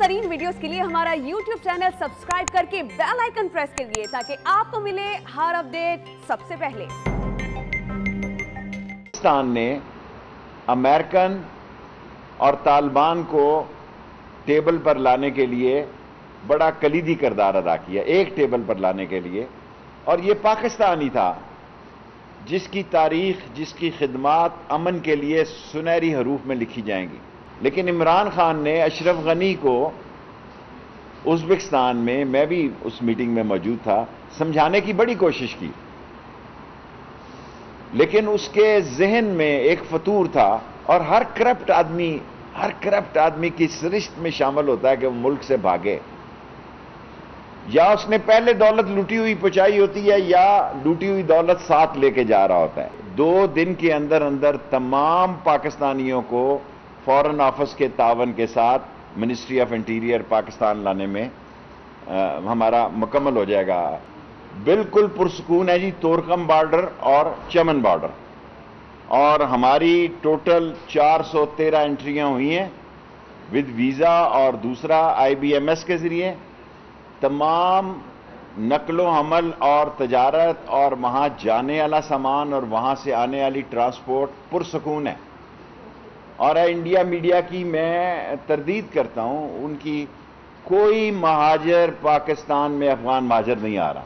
ترین videos کے لیے ہمارا YouTube چینل سبسکرائب کر کے بیل آئیکن پریس کریے تاکہ آپ کو ملے ہر اپڈیٹ سب سے پہلے۔ پاکستان نے امریکن اور طالبان کو ٹیبل پر لانے کے لیے بڑا کلیدی کردار ادا کیا، ایک ٹیبل پر لانے کے لیے، اور یہ پاکستان ہی تھا جس کی تاریخ، جس کی خدمات امن کے لیے سنہری حروف میں لکھی جائیں گی۔ لیکن عمران خان نے اشرف غنی کو ازبکستان میں بھی اس میٹنگ میں موجود تھا، سمجھانے کی بڑی کوشش کی، لیکن اس کے ذہن میں ایک فطور تھا، اور ہر کرپٹ آدمی کی سرشت میں شامل ہوتا ہے کہ وہ ملک سے بھاگے، یا اس نے پہلے دولت لوٹی ہوئی پہنچائی ہوتی ہے یا لوٹی ہوئی دولت ساتھ لے کے جا رہا ہوتا ہے۔ 2 دن کے اندر تمام پاکستانیوں کو فورن آفس کے تعاون کے ساتھ منسٹری آف انٹیریئر پاکستان لانے میں ہمارا مکمل ہو جائے گا۔ بالکل پرسکون ہے جی، تورکم بارڈر اور چمن بارڈر، اور ہماری ٹوٹل 413 انٹریاں ہوئی ہیں ود ویزا، اور دوسرا IBMS کے ذریعے تمام نقل و حمل اور تجارت اور وہاں جانے والا سامان اور وہاں سے آنے والی ٹرانسپورٹ پرسکون ہے۔ اور انڈیا میڈیا کی میں تردید کرتا ہوں، ان کی کوئی مہاجر پاکستان میں افغان مہاجر نہیں آ رہا۔